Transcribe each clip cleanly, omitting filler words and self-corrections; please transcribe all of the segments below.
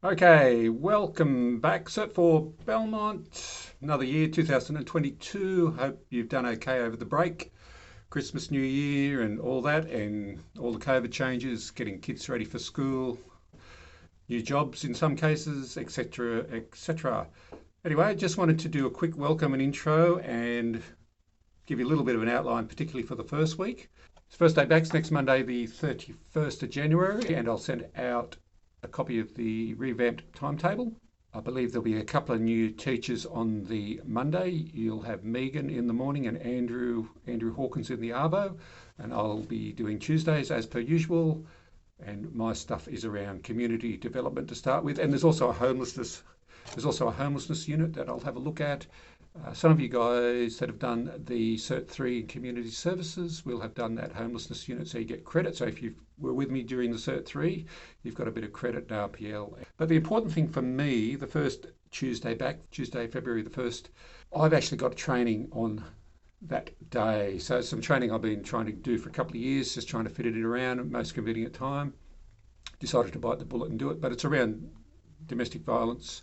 Okay, welcome back. So for Belmont, another year, 2022. Hope you've done okay over the break, Christmas, New Year, and all that, and all the COVID changes, getting kids ready for school, new jobs in some cases, etc., etc. Anyway, just wanted to do a quick welcome and intro and give you a little bit of an outline, particularly for the first week. First day back's next Monday, the 31st of January, and I'll send out a copy of the revamped timetable. I believe there'll be a couple of new teachers on the Monday. You'll have Megan in the morning and Andrew Hawkins in the Arvo, and I'll be doing Tuesdays as per usual. And my stuff is around community development to start with, and there's also a homelessness unit that I'll have a look at. Some of you guys that have done the Cert 3 in community services will have done that homelessness unit, so you get credit. So if you were with me during the Cert 3, you've got a bit of credit in RPL. But the important thing for me, the first Tuesday back, Tuesday, February the 1st, I've actually got training on that day. So some training I've been trying to do for a couple of years, just trying to fit it around at most convenient time. Decided to bite the bullet and do it, but it's around domestic violence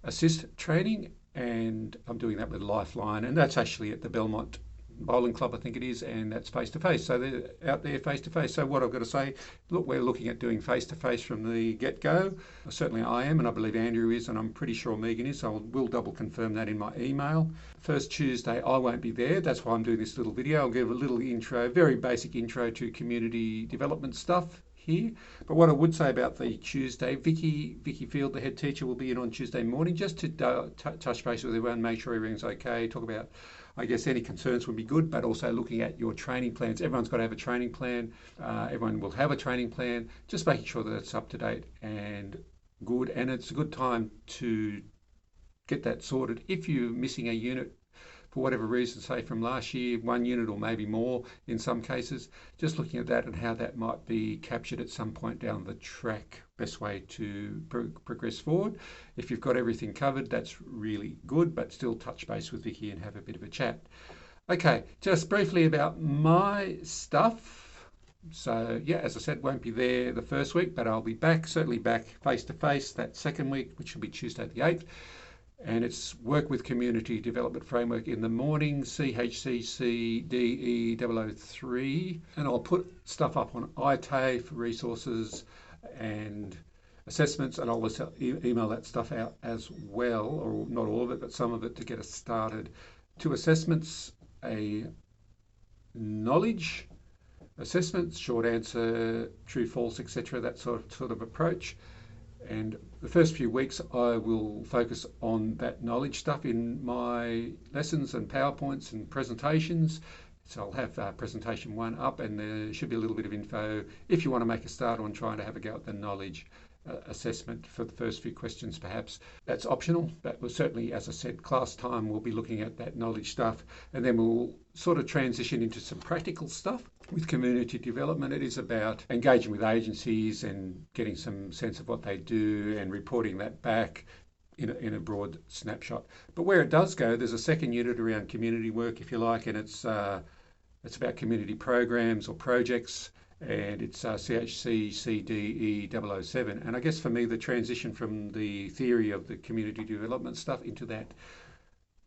assist training, and I'm doing that with Lifeline, and that's actually at the Belmont Bowling Club, I think it is, and that's face to face. So they're out there face to face. So what I've got to say, look, we're looking at doing face to face from the get go. Certainly I am, and I believe Andrew is, and I'm pretty sure Megan is. So we'll double confirm that in my email. First Tuesday, I won't be there. That's why I'm doing this little video. I'll give a little intro, very basic intro to community development stuff here. But what I would say about the Tuesday, Vicky Field, the head teacher, will be in on Tuesday morning just to touch base with everyone, make sure everything's okay, talk about, I guess, any concerns would be good, but also looking at your training plans. Everyone's got to have a training plan. Everyone will have a training plan, just making sure that it's up to date and good. And it's a good time to get that sorted. If you're missing a unit for whatever reason, say from last year, one unit or maybe more in some cases, just looking at that and how that might be captured at some point down the track, best way to progress forward. If you've got everything covered, that's really good, but still touch base with Vicky and have a bit of a chat. Okay, just briefly about my stuff. So yeah, as I said, won't be there the first week, but I'll be back, certainly back face to face that second week, which will be Tuesday the 8th. And it's work with community development framework in the morning, CHCC DE003. And I'll put stuff up on iTay for resources and assessments, and I'll email that stuff out as well, or not all of it, but some of it to get us started. 2 assessments, a knowledge assessment, short answer, true, false, etc., that sort of approach. And the first few weeks I will focus on that knowledge stuff in my lessons and PowerPoints and presentations. So I'll have presentation 1 up, and there should be a little bit of info if you want to make a start on trying to have a go at the knowledge assessment for the first few questions perhaps. That's optional, but we'll certainly, as I said, class time we'll be looking at that knowledge stuff, and then we'll sort of transition into some practical stuff. With community development, it is about engaging with agencies and getting some sense of what they do and reporting that back in a broad snapshot. But where it does go, there's a second unit around community work, if you like, and it's about community programs or projects, and it's CHC CDE007. And I guess for me, the transition from the theory of the community development stuff into that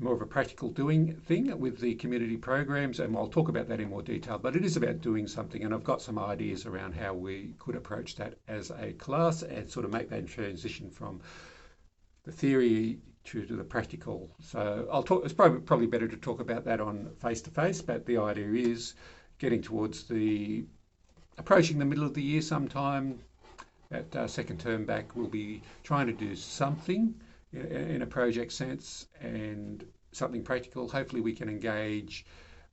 more of a practical doing thing with the community programs, and I'll talk about that in more detail, but it is about doing something, and I've got some ideas around how we could approach that as a class and sort of make that transition from the theory to the practical. So I'll talk, it's probably better to talk about that on face-to-face, but the idea is getting towards approaching the middle of the year sometime, that second term back, we'll be trying to do something in a project sense and something practical. Hopefully we can engage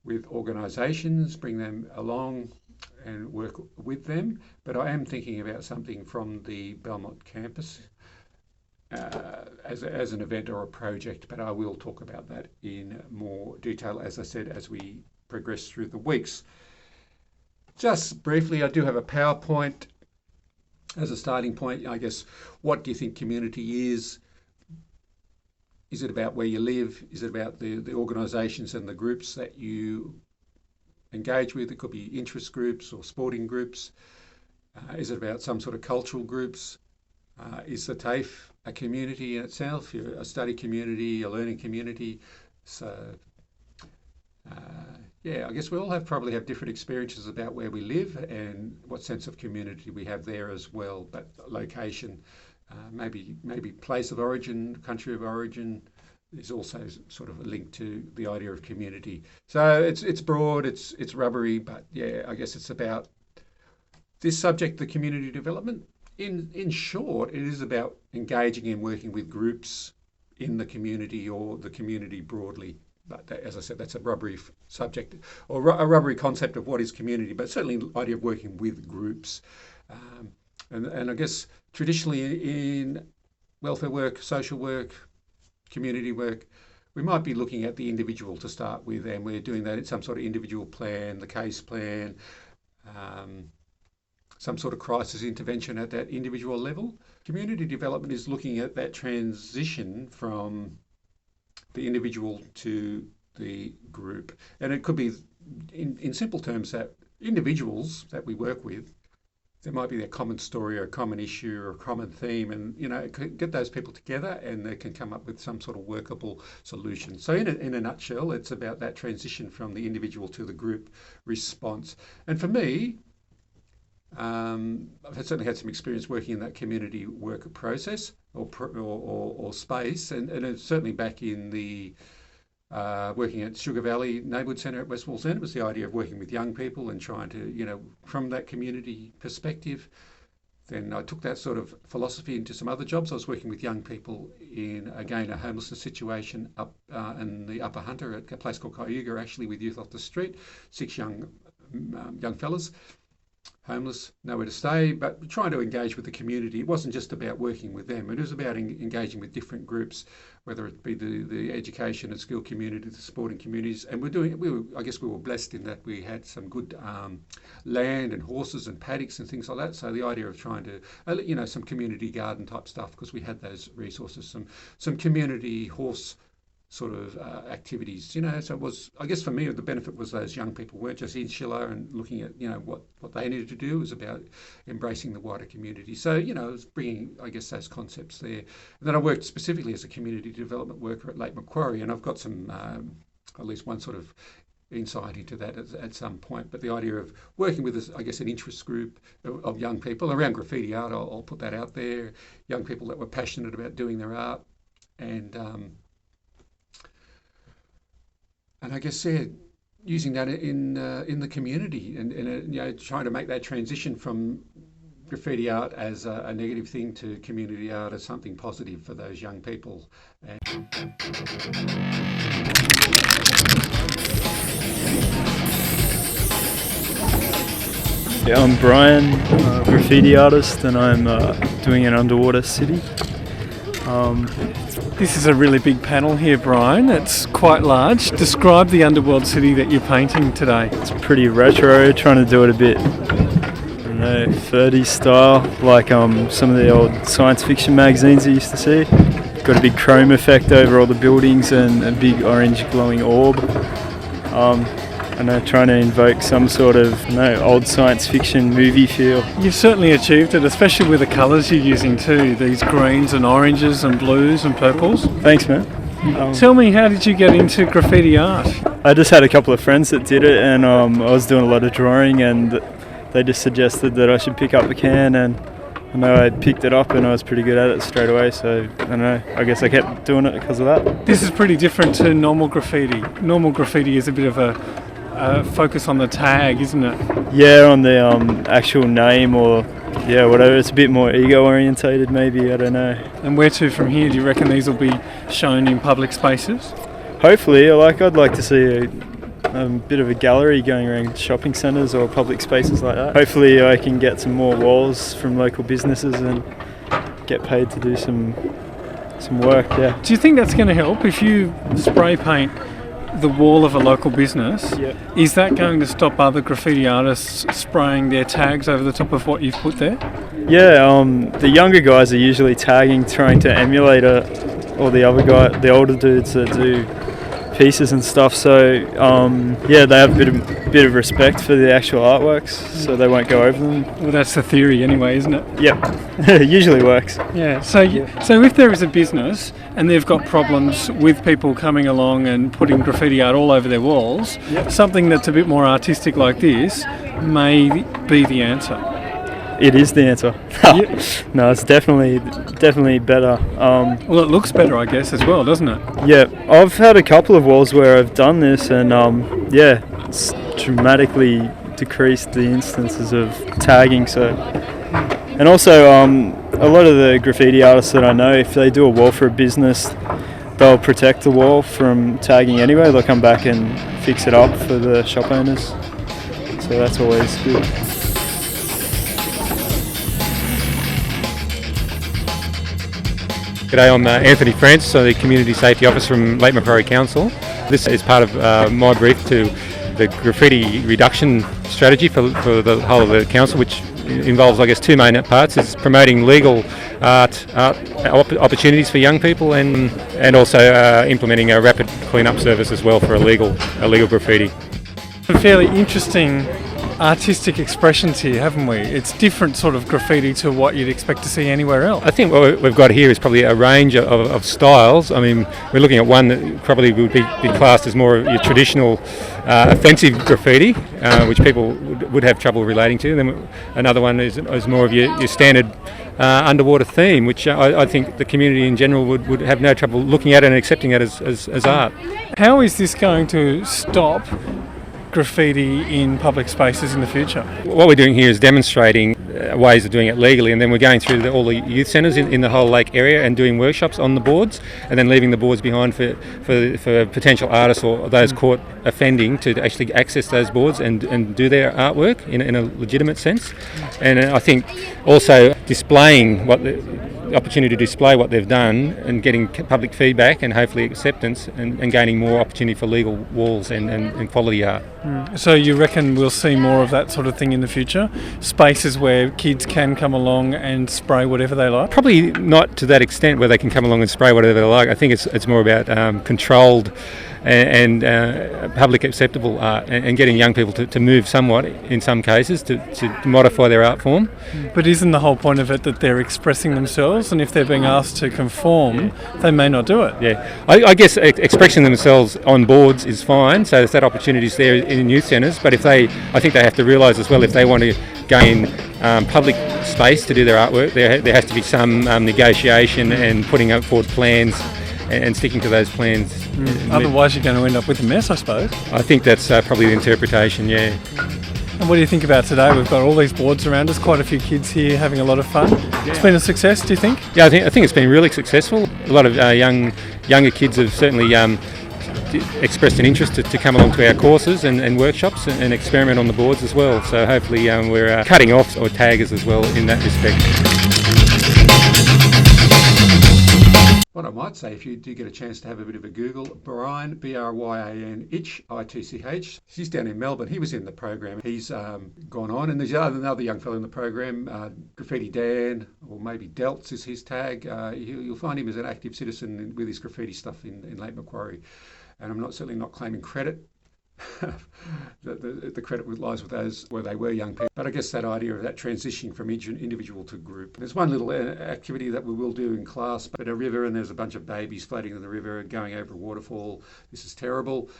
with organisations, bring them along and work with them. But I am thinking about something from the Belmont campus as an event or a project, but I will talk about that in more detail, as I said, as we progress through the weeks. Just briefly, I do have a PowerPoint as a starting point. I guess, what do you think community is? Is it about where you live? Is it about the organisations and the groups that you engage with? It could be interest groups or sporting groups. Is it about some sort of cultural groups? Is the TAFE a community in itself? You're a study community, a learning community. So, I guess we all probably have different experiences about where we live and what sense of community we have there as well. But location, maybe place of origin, country of origin, is also sort of linked to the idea of community. So it's broad, it's rubbery, but I guess it's about this subject, the community development. In short, it is about engaging and working with groups in the community or the community broadly. But as I said, that's a rubbery subject or a rubbery concept of what is community, but certainly the idea of working with groups. And I guess traditionally in welfare work, social work, community work, we might be looking at the individual to start with, and we're doing that in some sort of individual plan, the case plan, some sort of crisis intervention at that individual level. Community development is looking at that transition from the individual to the group. And it could be, in simple terms, that individuals that we work with, there might be a common story or a common issue or a common theme, and get those people together and they can come up with some sort of workable solution. So in a nutshell, it's about that transition from the individual to the group response. And for me, I've certainly had some experience working in that community work process or space, and it's certainly back in the working at Sugar Valley Neighbourhood Centre at West Wallsend. It was the idea of working with young people and trying to, from that community perspective. Then I took that sort of philosophy into some other jobs. I was working with young people in, again, a homelessness situation up in the Upper Hunter at a place called Cayuga, actually, with Youth Off the Street, 6 young fellas, homeless, nowhere to stay, but trying to engage with the community. It wasn't just about working with them. It was about engaging with different groups, whether it be the education and skill community, the sporting communities. And I guess we were blessed in that we had some good land and horses and paddocks and things like that. So the idea of trying to, some community garden type stuff, because we had those resources, some community horse sort of activities, so it was, I guess for me, the benefit was those young people weren't just insular and looking at, what they needed to do. It was about embracing the wider community. So, it was bringing, I guess, those concepts there. And then I worked specifically as a community development worker at Lake Macquarie, and I've got some, at least one sort of insight into that at some point. But the idea of working with, I guess, an interest group of young people around graffiti art, I'll put that out there, young people that were passionate about doing their art, and I guess, using that in the community and trying to make that transition from graffiti art as a negative thing to community art as something positive for those young people. Yeah, I'm Brian, graffiti artist, and I'm doing an underwater city. This is a really big panel here, Brian. It's quite large. Describe the underworld city that you're painting today. It's pretty retro, trying to do it a bit, 30s style, like some of the old science fiction magazines you used to see. Got a big chrome effect over all the buildings and a big orange glowing orb. Trying to invoke some sort of old science fiction movie feel. You've certainly achieved it, especially with the colours you're using too, these greens and oranges and blues and purples. Thanks, man. Tell me, how did you get into graffiti art? I just had a couple of friends that did it, and I was doing a lot of drawing, and they just suggested that I should pick up the can, and I picked it up and I was pretty good at it straight away, so I guess I kept doing it because of that. This is pretty different to normal graffiti. Normal graffiti is a bit of a focus on the tag, isn't it? Yeah, on the actual name or whatever. It's a bit more ego orientated, maybe. I don't know. And where to from here? Do you reckon these will be shown in public spaces? Hopefully. I'd like to see a bit of a gallery going around shopping centres or public spaces like that. Hopefully I can get some more walls from local businesses and get paid to do some work. Yeah. Do you think that's going to help if you spray paint the wall of a local business? Yeah. Is that going to stop other graffiti artists spraying their tags over the top of what you've put there? Yeah, the younger guys are usually tagging, trying to emulate or the older dudes that do pieces and stuff. So yeah, they have a bit of respect for the actual artworks, so they won't go over them. Well, that's the theory anyway, isn't it? Yep, it usually works. Yeah. So if there is a business and they've got problems with people coming along and putting graffiti art all over their walls, something that's a bit more artistic like this may be the answer. It is the answer. No, it's definitely better. Well, it looks better, I guess, as well, doesn't it? Yeah, I've had a couple of walls where I've done this, and yeah, it's dramatically decreased the instances of tagging. So, and also a lot of the graffiti artists that I know, if they do a wall for a business, they'll protect the wall from tagging anyway. They'll come back and fix it up for the shop owners. So that's always good. G'day, I'm Anthony Francis, I'm the Community Safety Officer from Lake Macquarie Council. This is part of my brief to the graffiti reduction strategy for the whole of the council, which involves, I guess, two main parts. It's promoting legal art opportunities for young people and also implementing a rapid clean-up service as well for illegal graffiti. Fairly interesting artistic expressions here, haven't we? It's different sort of graffiti to what you'd expect to see anywhere else. I think what we've got here is probably a range of styles. I mean, we're looking at one that probably would be classed as more of your traditional offensive graffiti, which people would have trouble relating to. Then another one is more of your standard underwater theme, which I think the community in general would have no trouble looking at and accepting it as art. How is this going to stop graffiti in public spaces in the future? What we're doing here is demonstrating ways of doing it legally, and then we're going through all the youth centres in the whole lake area and doing workshops on the boards, and then leaving the boards behind for potential artists or those caught offending to actually access those boards and do their artwork in a legitimate sense. And I think also displaying the opportunity to display what they've done and getting public feedback and hopefully acceptance and gaining more opportunity for legal walls and quality art. So you reckon we'll see more of that sort of thing in the future? Spaces where kids can come along and spray whatever they like? Probably not to that extent where they can come along and spray whatever they like. I think it's more about controlled and public acceptable art and getting young people to move somewhat in some cases to modify their art form. But isn't the whole point of it that they're expressing themselves, and if they're being asked to conform, they may not do it? Yeah, I guess expressing themselves on boards is fine, so there's that opportunities there in youth centres, but I think they have to realise as well, if they want to gain public space to do their artwork, there has to be some negotiation and putting up forward plans and sticking to those plans. Otherwise you're going to end up with a mess, I suppose. I think that's probably the interpretation, yeah. And what do you think about today? We've got all these boards around us, quite a few kids here having a lot of fun. Yeah. It's been a success, do you think? Yeah, I think it's been really successful. A lot of younger kids have certainly expressed an interest to come along to our courses and workshops and experiment on the boards as well. So hopefully we're cutting off or taggers as well in that respect. What I might say, if you do get a chance to have a bit of a Google, Brian, Bryan Itch, ITCH, he's down in Melbourne. He was in the program. He's gone on, and there's another young fellow in the program, Graffiti Dan, or maybe Delts is his tag. You'll find him as an active citizen with his graffiti stuff in Lake Macquarie. And I'm certainly not claiming credit. The credit lies with those where they were young people. But I guess that idea of that transitioning from individual to group. There's one little activity that we will do in class, but a river, and there's a bunch of babies floating in the river and going over a waterfall. This is terrible.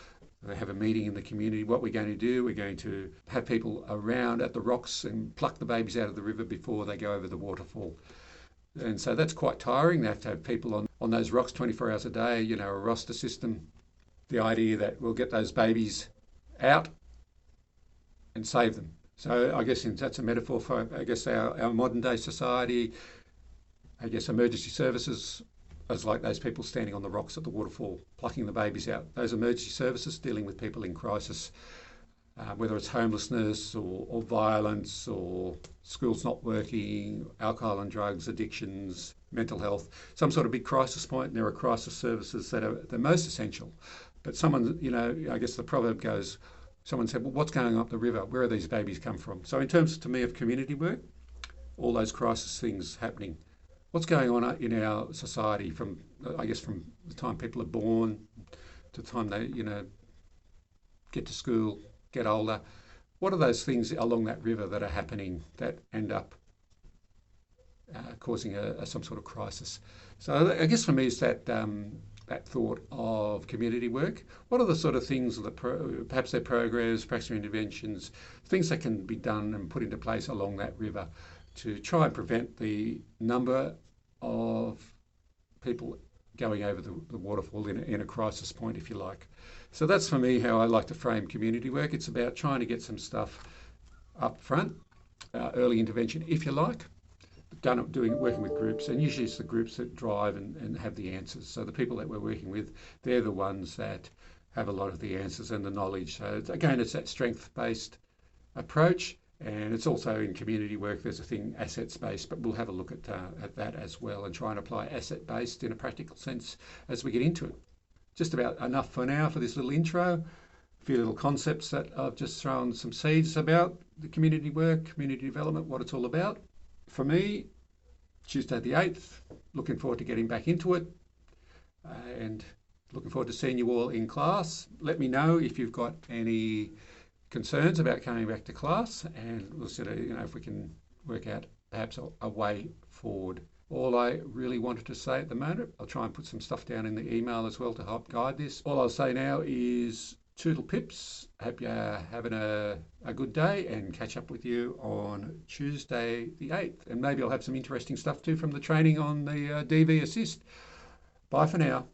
They have a meeting in the community. What we're going to do, we're going to have people around at the rocks and pluck the babies out of the river before they go over the waterfall. And so that's quite tiring. They have to have people on those rocks 24 hours a day, a roster system. The idea that we'll get those babies out and save them. So I guess that's a metaphor for, our modern day society. I guess emergency services is like those people standing on the rocks at the waterfall, plucking the babies out. Those emergency services dealing with people in crisis, whether it's homelessness or violence or schools not working, alcohol and drugs, addictions, mental health, some sort of big crisis point, and there are crisis services that are the most essential. But someone, I guess the proverb goes, someone said, well, what's going on up the river? Where are these babies come from? So in terms, to me, of community work, all those crisis things happening, what's going on in our society from the time people are born to the time they, get to school, get older. What are those things along that river that are happening that end up causing some sort of crisis? So I guess for me it's that thought of community work. What are the sort of things, perhaps their programs, perhaps their interventions, things that can be done and put into place along that river to try and prevent the number of people going over the waterfall in a crisis point, if you like. So that's for me how I like to frame community work. It's about trying to get some stuff up front, early intervention, if you like, working with groups, and usually it's the groups that drive and have the answers. So the people that we're working with, they're the ones that have a lot of the answers and the knowledge. So it's that strength-based approach, and it's also in community work. There's a thing assets-based, but we'll have a look at that as well and try and apply asset-based in a practical sense as we get into it. Just about enough for now for this little intro. A few little concepts that I've just thrown some seeds about the community work, community development, what it's all about. For me, Tuesday the 8th, looking forward to getting back into it and looking forward to seeing you all in class. Let me know if you've got any concerns about coming back to class, and we'll sort of, if we can work out perhaps a way forward. All I really wanted to say at the moment, I'll try and put some stuff down in the email as well to help guide this. All I'll say now is toodle pips. Hope you're having a good day, and catch up with you on Tuesday the 8th. And maybe I'll have some interesting stuff too from the training on the DV Assist. Bye for now.